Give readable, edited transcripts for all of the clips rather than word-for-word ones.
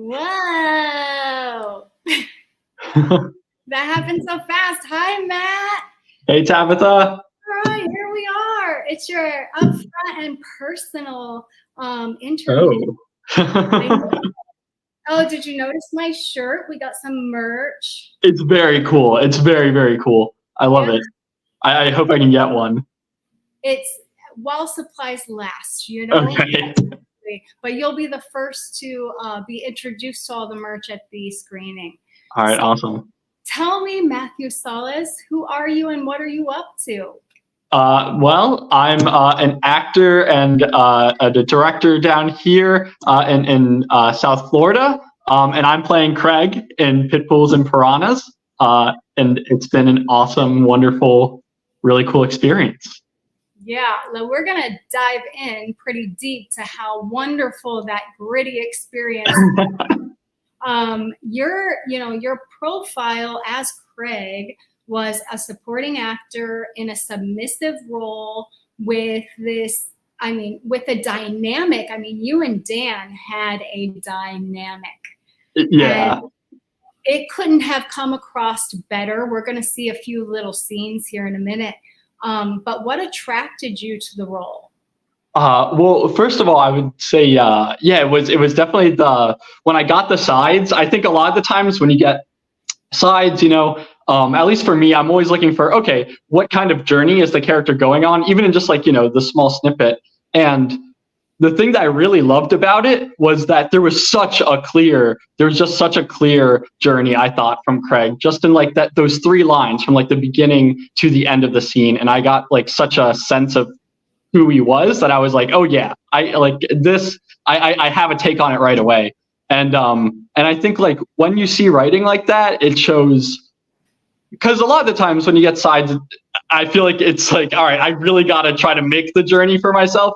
Whoa. That happened so fast. Hi, Matt. Hey, Tabitha. All right, here we are. It's your upfront and personal interview. Oh. Oh, did you notice my shirt? We got some merch. It's very cool. It's very, very cool. I love it. I hope I can get one. It's while supplies last, you know? Okay. But you'll be the first to be introduced to all the merch at the screening. All right, awesome. Tell me, Matthew Salas, who are you and what are you up to? Well, I'm an actor and a director down here in South Florida, and I'm playing Craig in Pitbulls and Piranhas, and it's been an awesome, wonderful, really cool experience. Yeah, we're going to dive in pretty deep to how wonderful that gritty experience your profile as Craig was a supporting actor in a submissive role with with a dynamic. You and Dan had a dynamic. Yeah. And it couldn't have come across better. We're going to see a few little scenes here in a minute. But what attracted you to the role? Well, first of all, I would say, it was definitely when I got the sides. I think a lot of the times when you get sides, at least for me, I'm always looking for, okay, what kind of journey is the character going on, even in just the small snippet. And the thing that I really loved about it was that there was just such a clear journey, I thought, from Craig, just in those 3 lines from the beginning to the end of the scene. And I got such a sense of who he was that I was like, oh yeah, I like this. I have a take on it right away. And I think when you see writing like that, it shows, because a lot of the times when you get sides, I feel like it's all right, I really got to try to make the journey for myself,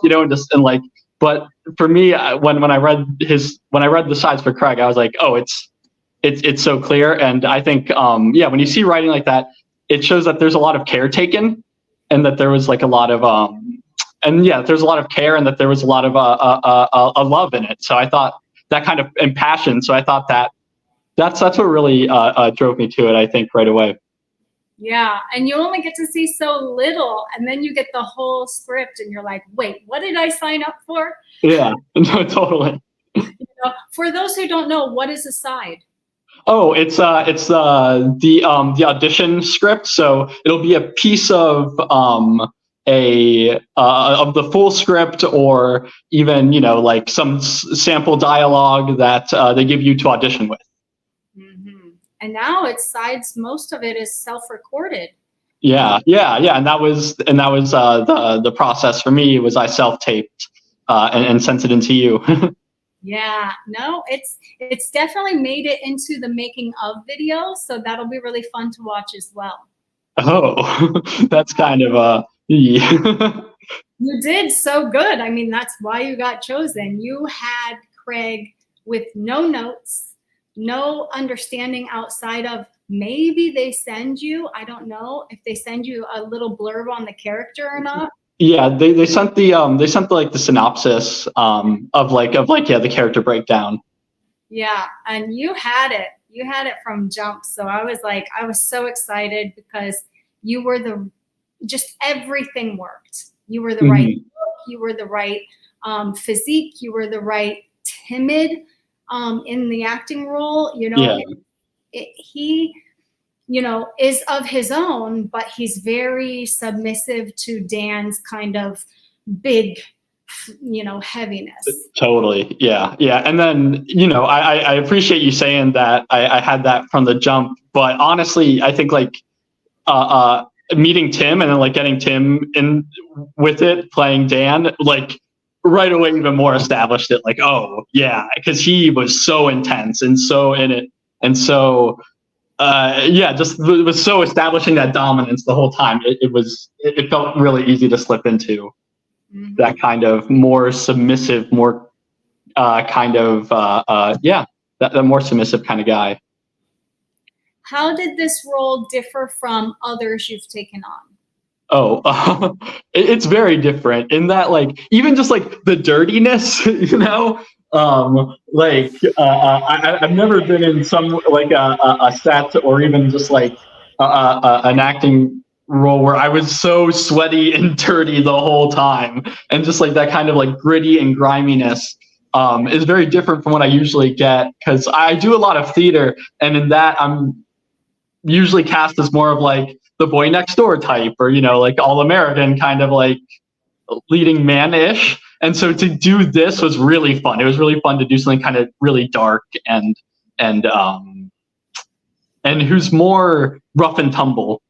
but for me, when I read the sides for Craig, I was like, oh, it's so clear. And I think, when you see writing like that, it shows that there's a lot of care taken, and that there was a lot of, there's a lot of care, and that there was a lot of a love in it. So I thought that kind of, and passion. So I thought that's what really drove me to it, I think, right away. Yeah, and you only get to see so little, and then you get the whole script, and you're like, wait, what did I sign up for? Yeah, no, totally. For those who don't know, what is a side? Oh, it's the audition script. So it'll be a piece of the full script, or even some sample dialogue that they give you to audition with. Mm-hmm. And now it's sides. Most of it is self-recorded. Yeah, and that was the process for me. Was I self-taped and sent it into you? Yeah, no, it's definitely made it into the making of video, so that'll be really fun to watch as well. Oh, that's kind of yeah. You did so good. That's why you got chosen. You had Craig with no notes, no understanding outside of maybe they send you, I don't know if they send you a little blurb on the character or not. Yeah, they sent the synopsis of the character breakdown. Yeah, and you had it from jump. So I was so excited because you were just everything worked. You were the right look, you were the right physique, you were the right timid in the acting role. He is of his own, but he's very submissive to Dan's kind of big, heaviness. Totally. Yeah. And then, I appreciate you saying that I had that from the jump, but honestly, I think meeting Tim and then getting Tim in with it, playing Dan, right away even more established it, oh yeah, because he was so intense and so in it, and so just it was so establishing that dominance the whole time. It felt really easy to slip into that kind of more submissive, more that more submissive kind of guy. How did this role differ from others you've taken on? It's very different in that, even just the dirtiness, I've never been in some like a set or even just like an acting role where I was so sweaty and dirty the whole time, and just like that kind of like gritty and griminess is very different from what I usually get, because I do a lot of theater, and in that I'm usually cast as more of like the boy next door type, or like all American kind of like leading man-ish. And so to do this was really fun. It was really fun to do something kind of really dark and who's more rough and tumble,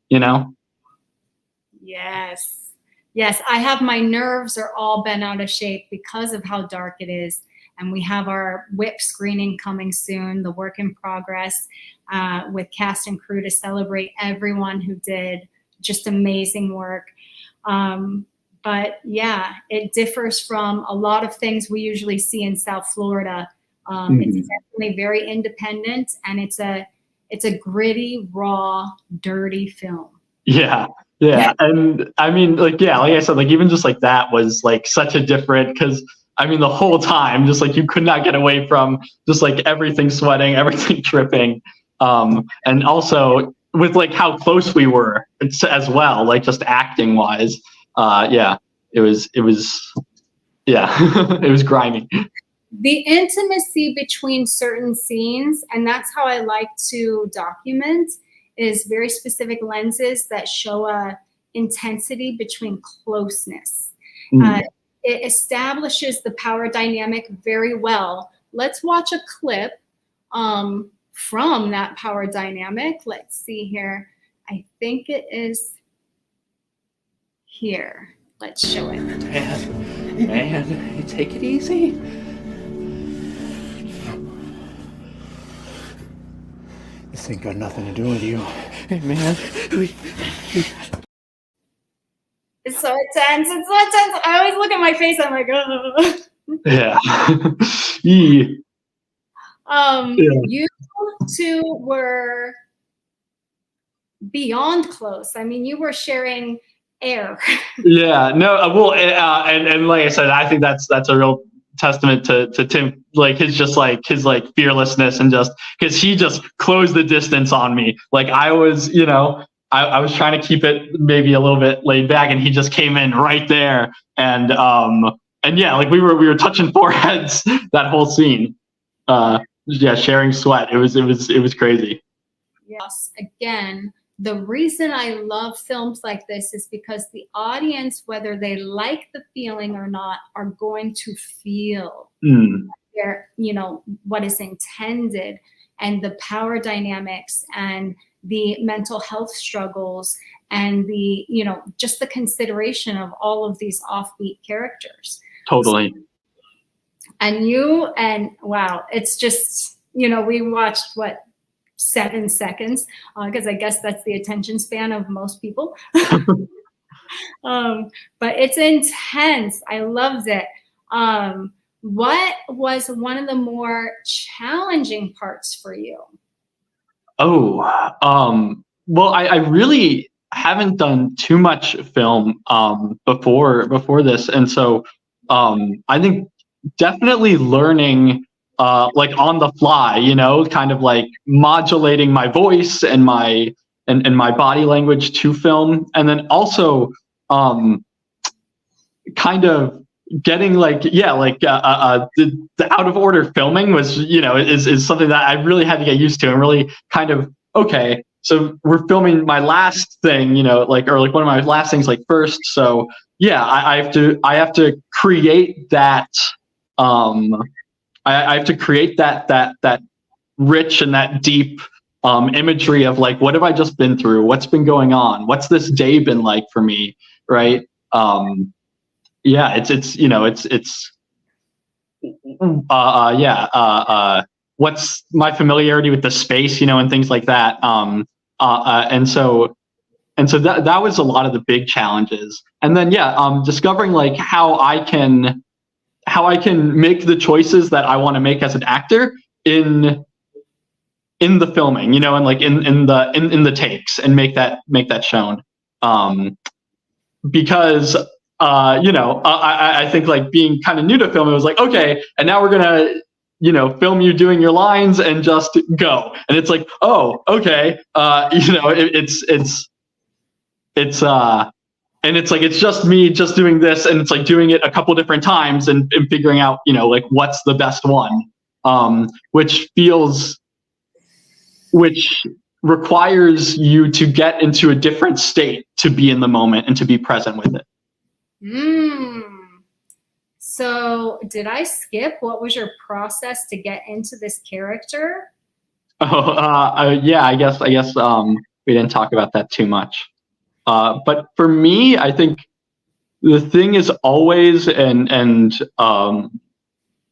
Yes. Yes, I have my nerves are all bent out of shape because of how dark it is. And we have our WIP screening coming soon, the work in progress, with cast and crew to celebrate everyone who did just amazing work. But yeah, it differs from a lot of things we usually see in South Florida. It's definitely very independent, and it's a gritty, raw, dirty film. Yeah. And I mean, like I said, like even just like that was like such a different, because I mean the whole time just like you could not get away from just like everything sweating, everything dripping, and also with like how close we were as well, like just acting wise. It was it was grimy. The intimacy between certain scenes, and that's how I like to document, is very specific lenses that show a intensity between closeness. It establishes the power dynamic very well. Let's watch a clip from that power dynamic. Let's see here. I think it is here. Let's show it. Man, you take it easy. This ain't got nothing to do with you. Hey, man. It's so intense. It's so intense. I always look at my face. I'm like, oh. Yeah. You two were beyond close. I mean, you were sharing air. And like I said, I think that's a real testament to Tim, like his fearlessness, and just because he just closed the distance on me. Like I was, I was trying to keep it maybe a little bit laid back, and he just came in right there, and like we were touching foreheads that whole scene. Sharing sweat. It was crazy. Yes, again, the reason I love films like this is because the audience, whether they like the feeling or not, are going to feel what is intended, and the power dynamics and the mental health struggles and the, just the consideration of all of these offbeat characters. Totally. Wow, it's just, we watched 7 seconds, because I guess that's the attention span of most people. But it's intense. I loved it. What was one of the more challenging parts for you? Well, I really haven't done too much film before this, and so I think definitely learning like on the fly, kind of like modulating my voice and my body language to film, and then also kind of getting the out of order filming was is something that I really had to get used to, and really kind of, okay, so we're filming my last thing, or like one of my last things like first, so I have to create that I have to create that rich and that deep imagery of like, what have I just been through? What's been going on? What's this day been like for me? Right. What's my familiarity with the space, and things like that. And so that was a lot of the big challenges. And then, discovering like how I can make the choices that I want to make as an actor in the filming, and like in the takes, and make that shown. Because I think like being kind of new to film, it was like, okay, and now we're gonna, film you doing your lines and just go. And it's like, oh, okay, and it's like, it's just me just doing this, and it's like doing it a couple different times and figuring out, like what's the best one, which requires you to get into a different state to be in the moment and to be present with it. So did I skip? What was your process to get into this character? Yeah, I guess we didn't talk about that too much. But for me, I think the thing is always,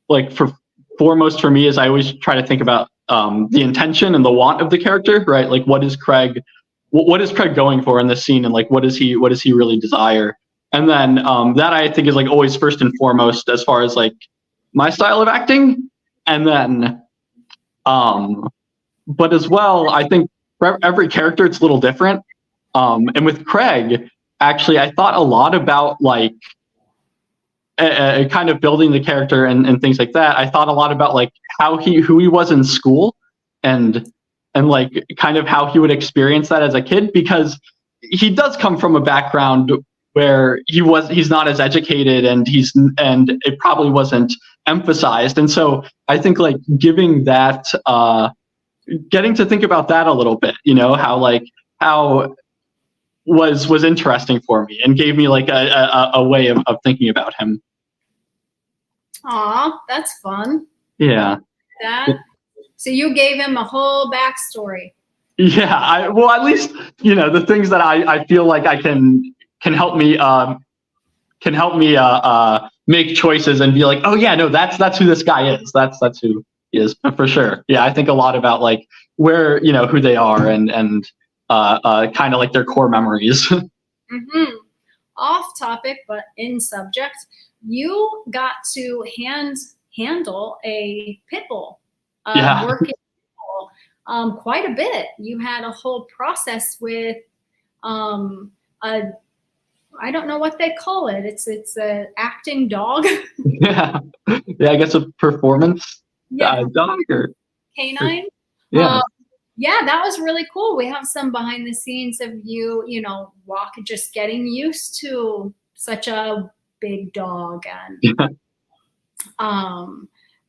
like foremost for me is I always try to think about the intention and the want of the character, right? Like what is Craig going for in this scene, and like what does he really desire? And then that I think is like always first and foremost as far as like my style of acting. And then but as well, I think for every character it's a little different. And with Craig, actually, I thought a lot about like kind of building the character and things like that. I thought a lot about like who he was in school, and like kind of how he would experience that as a kid, because he does come from a background where he's not as educated, and it probably wasn't emphasized. And so I think like giving that, getting to think about that a little bit, how was interesting for me and gave me like a way of thinking about him. Aw, that's fun. Yeah. So you gave him a whole backstory. Yeah. Well, at least, the things that I feel like I can help me make choices and be like, oh yeah, no, that's who this guy is. That's who he is for sure. Yeah. I think a lot about like where, who they are and kind of like their core memories. Mm-hmm. Off topic, but in subject, you got to handle a pit bull, working pit bull, quite a bit. You had a whole process with I don't know what they call it. It's a acting dog. Yeah, I guess a performance dog or canine. Yeah. Yeah, that was really cool. We have some behind the scenes of you, just getting used to such a big dog,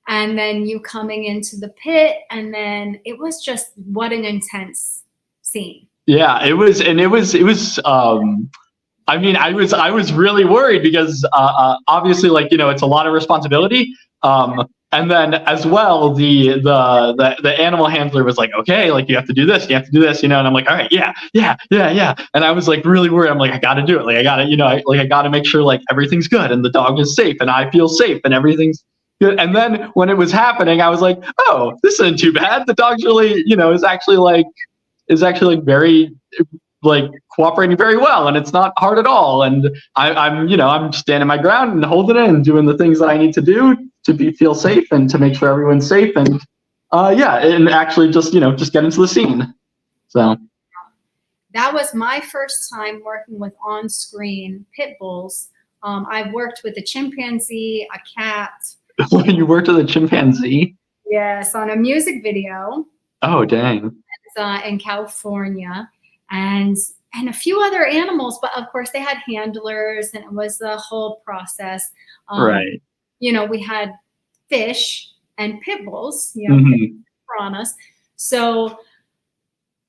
and then you coming into the pit, and then it was just what an intense scene. Yeah, it was. I mean, I was really worried because obviously, like, it's a lot of responsibility. And then as well, the animal handler was like, okay, like you have to do this, and I'm like, all right, yeah. And I was like really worried. I'm like, I got to do it. Like I got to, I got to make sure like everything's good and the dog is safe and I feel safe and everything's good. And then when it was happening, I was like, oh, this isn't too bad. The dog's really, is actually very like cooperating very well, and it's not hard at all. And I'm standing my ground and holding it and doing the things that I need to do to feel safe and to make sure everyone's safe. And and actually just get into the scene. So that was my first time working with on-screen pit bulls. I've worked with a chimpanzee, a cat. You worked with a chimpanzee? Yes, on a music video. Oh, dang. It's, in California. And a few other animals, but of course they had handlers, and it was the whole process. Right. We had fish and pit bulls, piranhas. So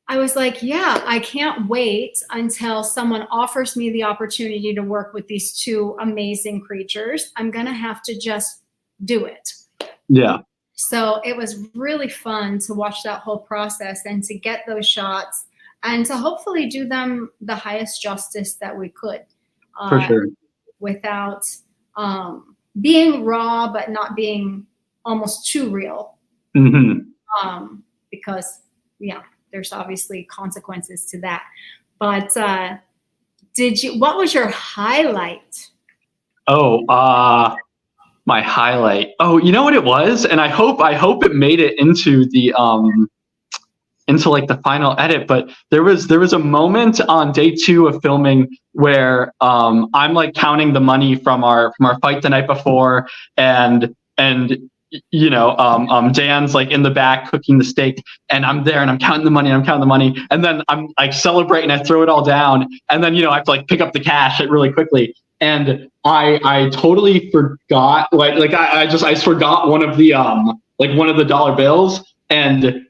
I was like, yeah, I can't wait until someone offers me the opportunity to work with these two amazing creatures. I'm going to have to just do it. Yeah. So it was really fun to watch that whole process and to get those shots and to hopefully do them the highest justice that we could. For sure. Without being raw, but not being almost too real. Mm-hmm. Because, there's obviously consequences to that. But what was your highlight? Oh, my highlight. Oh, you know what it was? And I hope it made it into the like the final edit, but there was a moment on day 2 of filming where I'm like counting the money from our fight the night before, and Dan's like in the back cooking the steak, and I'm there and I'm counting the money, and then I'm like celebrating, I throw it all down, and then I have to like pick up the cash really quickly, and I totally forgot, I forgot one of the one of the dollar bills, and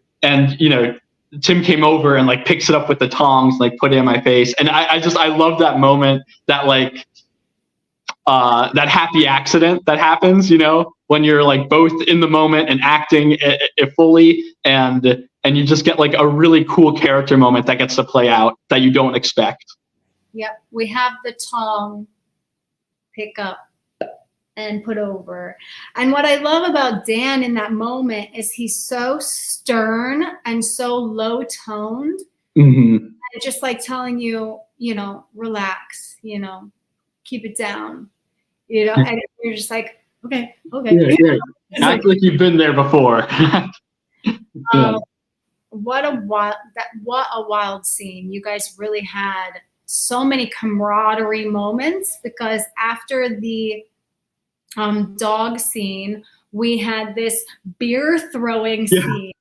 Tim came over and like picks it up with the tongs, like put it in my face, and I love that moment, that like that happy accident that happens, when you're like both in the moment and acting it fully, and you just get like a really cool character moment that gets to play out that you don't expect. Yep, we have the tong pick up and put over. And what I love about Dan in that moment is he's so stern and so low toned, and just like telling you, relax, keep it down, and you're just like, okay. Yeah. Act like you've been there before. Yeah. What a wild scene. You guys really had so many camaraderie moments, because after the dog scene, we had this beer throwing scene.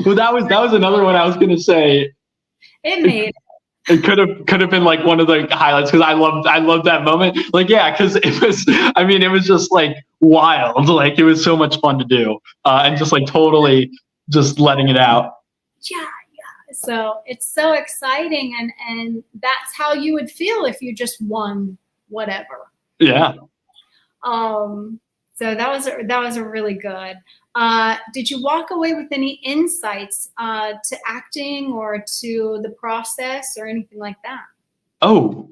Well, that was another one I was gonna say. It made it could have been like one of the highlights, because I loved that moment. Like, yeah, because it was just like wild. Like, it was so much fun to do, and just like totally just letting it out. Yeah. So it's so exciting, and that's how you would feel if you just won whatever. Yeah. So that was a really good. Did you walk away with any insights to acting or to the process or anything like that? Oh,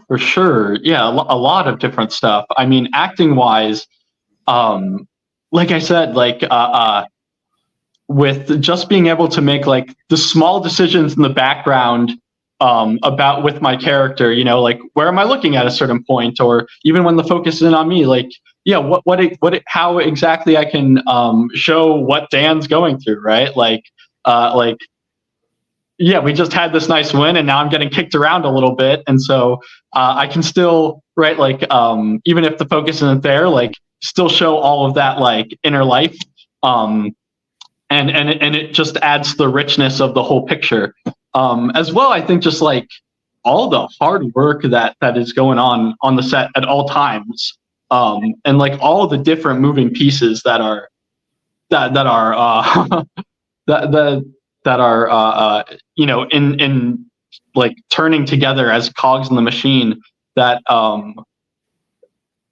for sure. Yeah, a lot of different stuff. I mean, acting wise, like I said, with just being able to make like the small decisions in the background about with my character, like where am I looking at a certain point, or even when the focus is in on me, like, yeah, how exactly I can show what Dan's going through, right? Yeah, we just had this nice win, and now I'm getting kicked around a little bit, and so I can still, right, like even if the focus isn't there, like still show all of that like inner life, and it just adds to the richness of the whole picture. As well, I think just like all the hard work that is going on the set at all times, and like all the different moving pieces that are in like turning together as cogs in the machine, that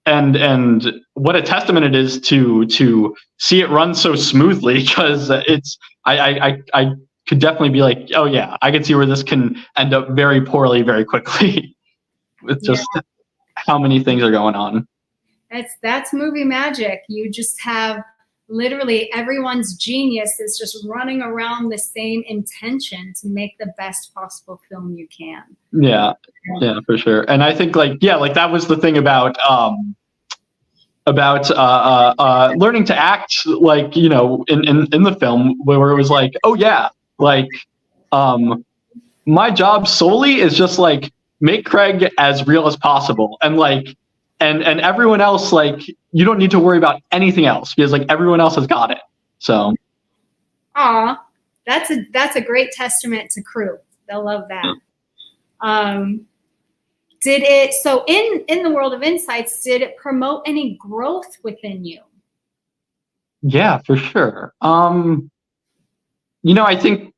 and what a testament it is to see it run so smoothly, because I could definitely be like, oh yeah, I can see where this can end up very poorly very quickly with just how many things are going on. That's movie magic. You just have literally everyone's genius is just running around the same intention to make the best possible film you can. Yeah, for sure. And I think like that was the thing about learning to act, like, in the film, where it was like, oh yeah, like my job solely is just like make Craig as real as possible, and like and everyone else, like, you don't need to worry about anything else, because like everyone else has got it. So that's a great testament to crew. They'll love that. Did it, so in the world of Insights, did it promote any growth within you? Yeah, for sure. I think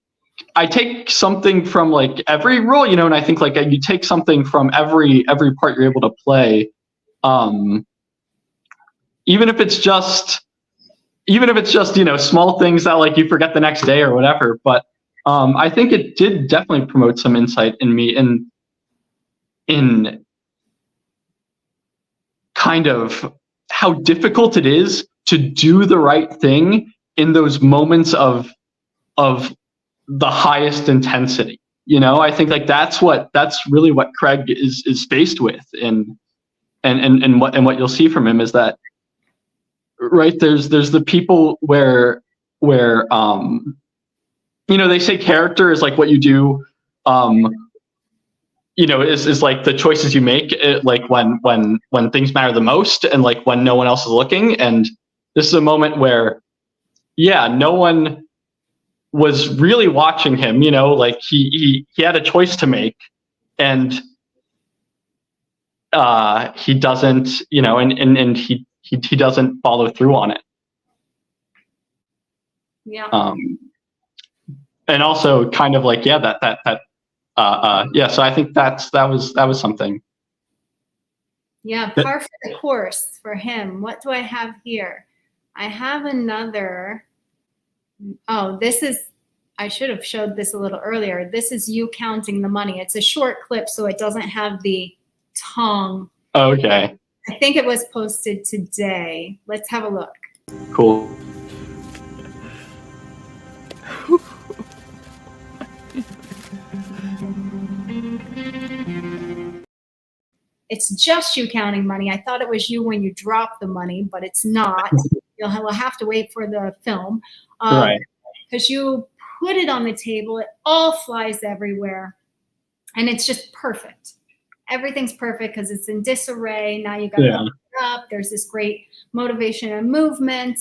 I take something from like every role, and I think like you take something from every part you're able to play. Even if it's just small things that like you forget the next day or whatever, but I think it did definitely promote some insight in me in kind of how difficult it is to do the right thing in those moments of the highest intensity. I think like that's really what Craig is faced with, and what you'll see from him is that, right, there's the people where they say character is like what you do, is like the choices you make, like when things matter the most, and like when no one else is looking. And this is a moment where, no one was really watching him. Like he had a choice to make, and he doesn't, and he doesn't follow through on it. Yeah. And also kind of like, so I think that was something. Yeah, par for the course for him. What do I have here? I have another. Oh, I should have showed this a little earlier. This is you counting the money. It's a short clip, so it doesn't have the tongue. Okay. I think it was posted today. Let's have a look. Cool. It's just you counting money. I thought it was you when you drop the money, but it's not. We'll have to wait for the film. Right. Because you put it on the table, it all flies everywhere, and it's just perfect. Everything's perfect because it's in disarray. Now you got to put it up. There's this great motivation and movement.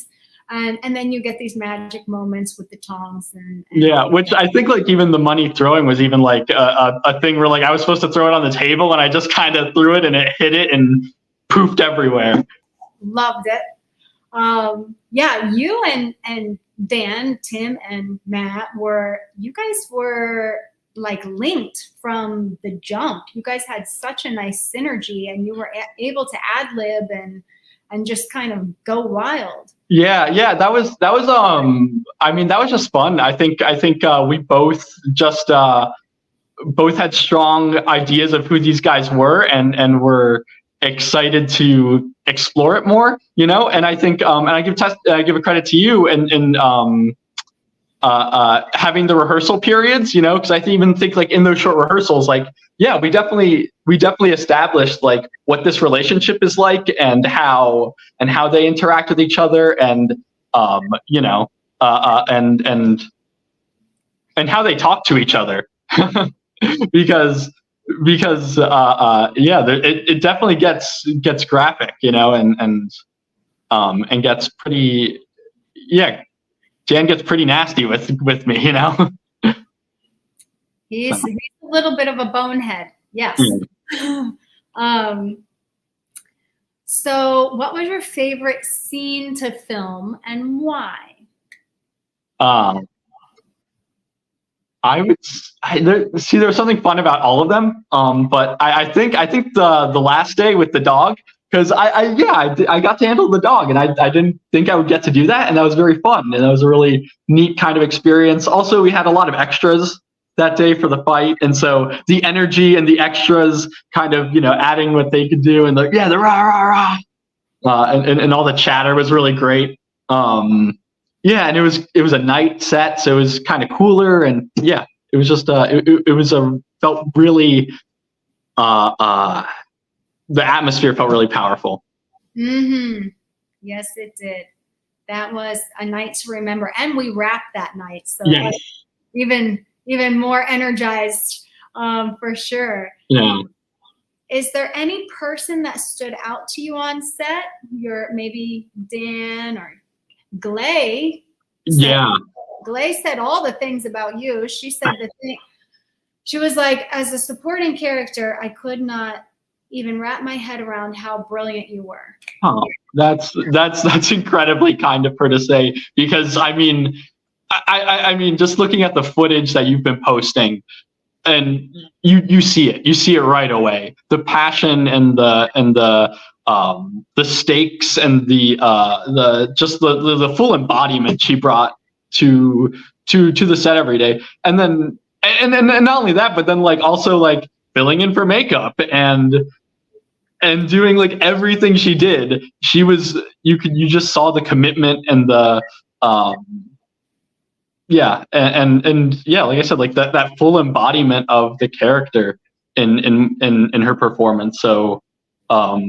And then you get these magic moments with the tongs and which I think like even the money throwing was even like a thing where like I was supposed to throw it on the table and I just kind of threw it and it hit it and poofed everywhere. Loved it. You and Dan, Tim, and Matt you guys were like linked from the jump. You guys had such a nice synergy, and you were able to ad lib and just kind of go wild. Yeah, that was I mean, that was just fun. I think we both just both had strong ideas of who these guys were, and were excited to explore it more, and I think and I give a credit to you and having the rehearsal periods, because I even think like in those short rehearsals, like, we definitely established like what this relationship is like and how they interact with each other, and and how they talk to each other. because it definitely gets graphic, and gets pretty, Jan gets pretty nasty with me, He's a little bit of a bonehead. Yes. So what was your favorite scene to film and why? There was something fun about all of them. But I think the last day with the dog, because I got to handle the dog, and I didn't think I would get to do that, and that was very fun, and that was a really neat kind of experience. Also, we had a lot of extras that day for the fight, and so the energy and the extras kind of adding what they could do, and the rah rah, and all the chatter was really great. And it was a night set, so it was kind of cooler, and it was just felt really the atmosphere felt really powerful. Mm-hmm. Yes, it did. That was a night to remember, and we wrapped that night, so even more energized, for sure. Yeah. Is there any person that stood out to you on set? Maybe Dan or Glay? Glay said all the things about you. She said she was like, as a supporting character, I could not even wrap my head around how brilliant you were. Oh, that's incredibly kind of her to say, because I mean, just looking at the footage that you've been posting, and you see it right away. The passion and the stakes and the full embodiment she brought to the set every day. And then not only that, but then like also like filling in for makeup and doing like everything she did. You just saw the commitment and the like I said, like that full embodiment of the character in her performance. So I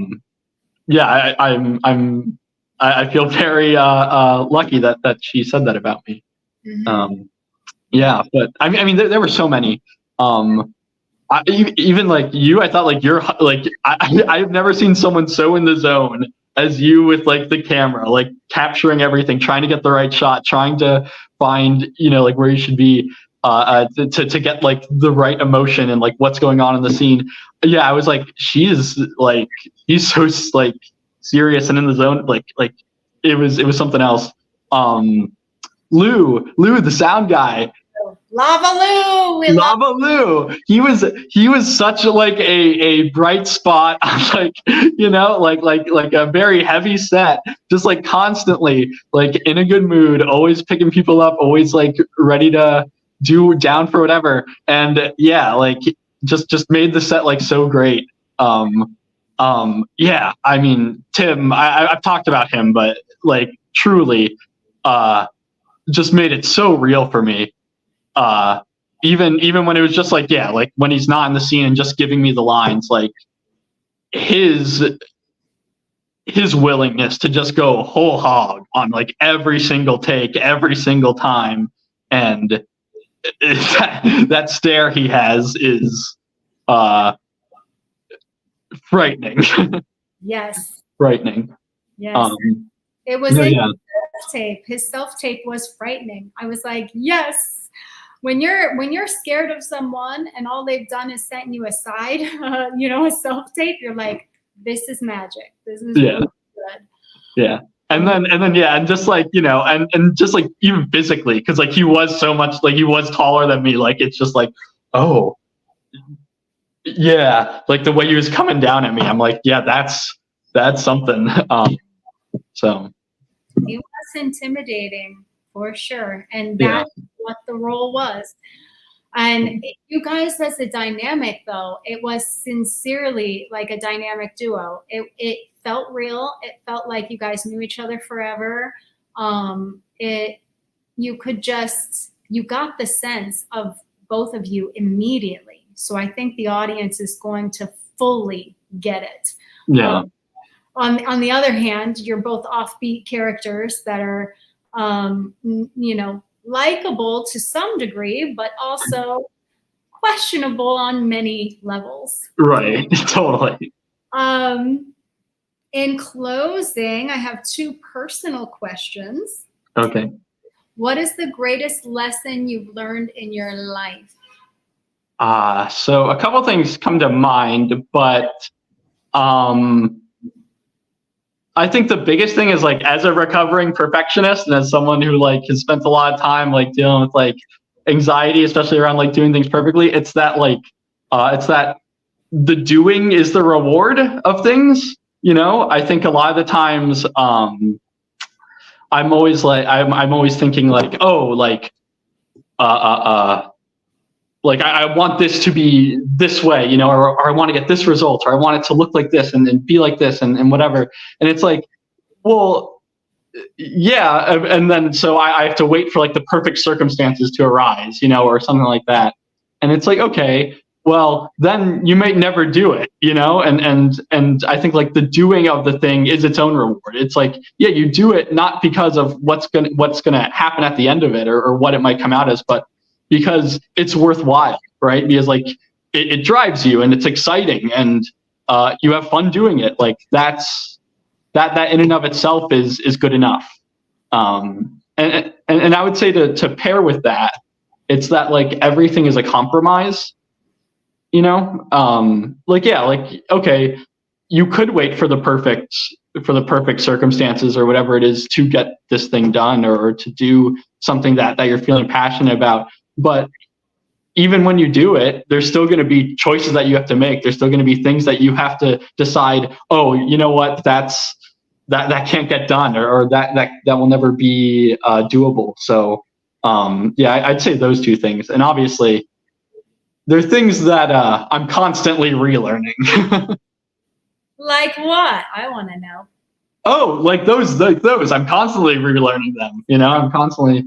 feel very lucky that she said that about me. Mm-hmm. Yeah, but I mean, there were so many. Even like you, I thought like you're like I've never seen someone so in the zone as you with like the camera, like capturing everything, trying to get the right shot, trying to find like where you should be to get like the right emotion and like what's going on in the scene. Yeah, I was like, she's like he's so like serious and in the zone. Like it was something else. Lou, the sound guy. Lava Lou. Lava Lou. He was such like a bright spot, like like a very heavy set, just like constantly like in a good mood, always picking people up, always like ready to down for whatever. And yeah, like just made the set like so great. Yeah, I mean Tim, I've talked about him, but like truly, just made it so real for me. Even when it was just like, yeah, like when he's not in the scene and just giving me the lines, like his willingness to just go whole hog on like every single take, every single time, and that stare he has is frightening. Yes. Frightening. Yes. It was in yeah. his self-tape. His self-tape was frightening. I was like, yes. When you're scared of someone and all they've done is sent you aside, a self-tape, you're like, this is magic. This is really good. Yeah. And then yeah, and just like, and just like even physically, because like he was so much like he was taller than me, like it's just like, oh yeah, like the way he was coming down at me, I'm like, yeah, that's something. So it was intimidating for sure, and that's what the role was. And you guys as a dynamic, though, it was sincerely like a dynamic duo. It felt real. It felt like you guys knew each other forever. You got the sense of both of you immediately. So I think the audience is going to fully get it. Yeah. On the other hand, you're both offbeat characters that are, likable to some degree, but also questionable on many levels. Right. Totally. In closing, I have two personal questions. Okay. What is the greatest lesson you've learned in your life? So a couple things come to mind, but I think the biggest thing is like as a recovering perfectionist and as someone who like has spent a lot of time like dealing with like anxiety, especially around like doing things perfectly, it's that the doing is the reward of things. I think a lot of the times I'm always thinking like, oh, like like I want this to be this way, or I want to get this result, or I want it to look like this and be like this and whatever. And it's like, well, yeah. And then so I have to wait for like the perfect circumstances to arise, or something like that. And it's like, okay, well, then you may never do it, and I think like the doing of the thing is its own reward. It's like, yeah, you do it not because of what's gonna happen at the end of it or what it might come out as, but because it's worthwhile, right? Because like it drives you and it's exciting and you have fun doing it. Like that in and of itself is good enough. And I would say to pair with that, it's that like everything is a compromise, like, yeah, like, okay, you could wait for the perfect circumstances or whatever it is to get this thing done or to do something that you're feeling passionate about. But even when you do it, there's still going to be choices that you have to make. There's still going to be things that you have to decide, oh, you know what, that can't get done or that will never be doable. So yeah, I'd say those two things. And obviously there are things that I'm constantly relearning. Like what? I want to know. Oh, like those. I'm constantly relearning them. I'm constantly,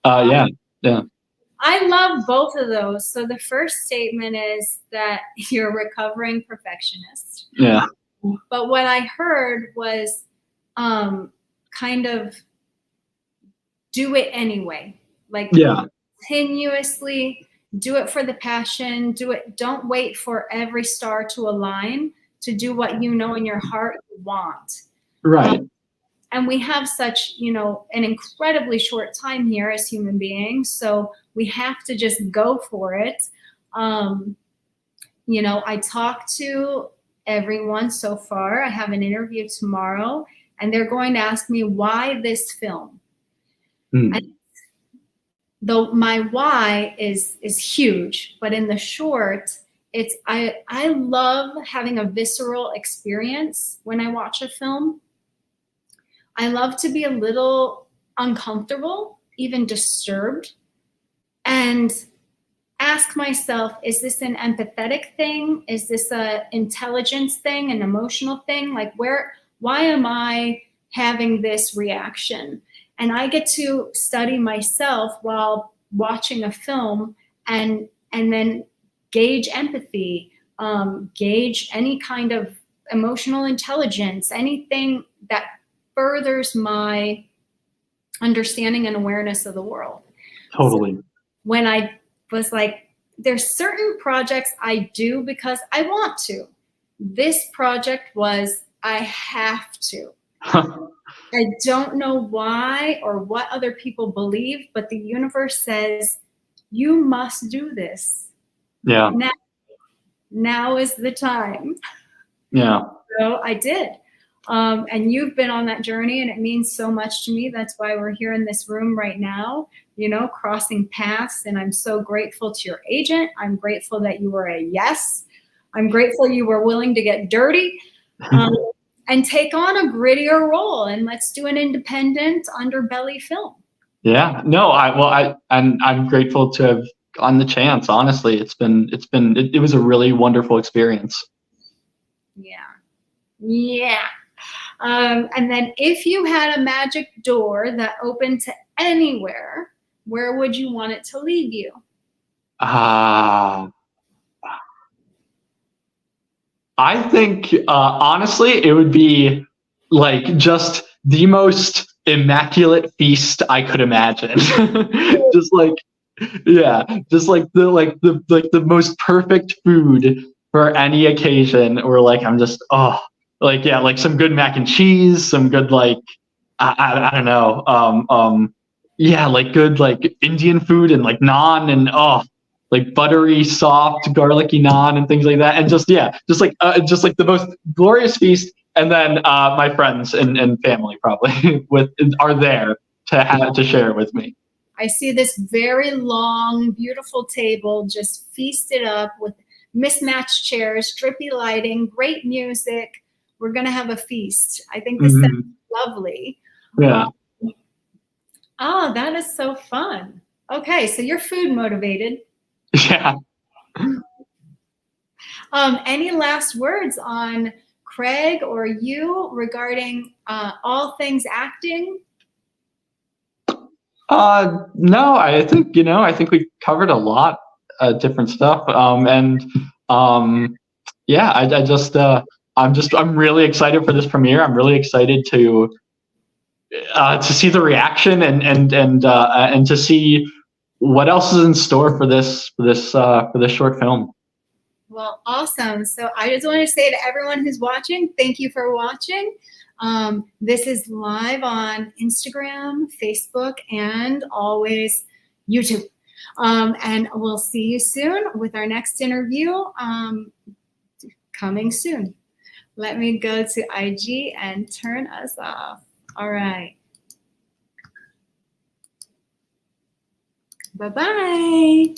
yeah. I love both of those. So the first statement is that you're a recovering perfectionist. Yeah. But what I heard was kind of do it anyway. Like, yeah. continuously do it for the passion. Do it. Don't wait for every star to align to do what you know in your heart you want. Right. And we have such, an incredibly short time here as human beings. So we have to just go for it. I talked to everyone so far. I have an interview tomorrow, and they're going to ask me why this film. And though my why is huge, but in the short, it's I love having a visceral experience when I watch a film. I love to be a little uncomfortable, even disturbed, and ask myself, is this an empathetic thing? Is this an intelligence thing, an emotional thing? Like why am I having this reaction? And I get to study myself while watching a film and then gauge empathy, gauge any kind of emotional intelligence, anything that furthers my understanding and awareness of the world. Totally. So when I was like, there's certain projects I do because I want to. This project was, I have to. I don't know why or what other people believe, but the universe says, you must do this. Yeah. Now is the time. Yeah. So I did. And you've been on that journey, and it means so much to me. That's why we're here in this room right now, crossing paths. And I'm so grateful to your agent. I'm grateful that you were a yes. I'm grateful you were willing to get dirty and take on a grittier role. And let's do an independent underbelly film. Yeah. No, I'm grateful to have gotten the chance. Honestly, it was a really wonderful experience. Yeah. And then if you had a magic door that opened to anywhere, where would you want it to lead you? I think, honestly, it would be like just the most immaculate feast I could imagine. just like the most perfect food for any occasion, or like I'm just like some good mac and cheese, some good I don't know, like good like Indian food and like naan and like buttery, soft, garlicky naan and things like that, and just the most glorious feast. And then my friends and family probably are there to share with me. I see this very long, beautiful table just feasted up with mismatched chairs, drippy lighting, great music. We're gonna have a feast. I think this sounds lovely. Yeah. That is so fun. Okay, so you're food motivated. Yeah. Any last words on Craig or you regarding all things acting? No, I think we covered a lot of different stuff. I'm really excited for this premiere. I'm really excited to see the reaction and to see what else is in store for this short film. Well, awesome. So I just want to say to everyone who's watching, thank you for watching. This is live on Instagram, Facebook, and always YouTube. And we'll see you soon with our next interview coming soon. Let me go to IG and turn us off. All right. Bye-bye.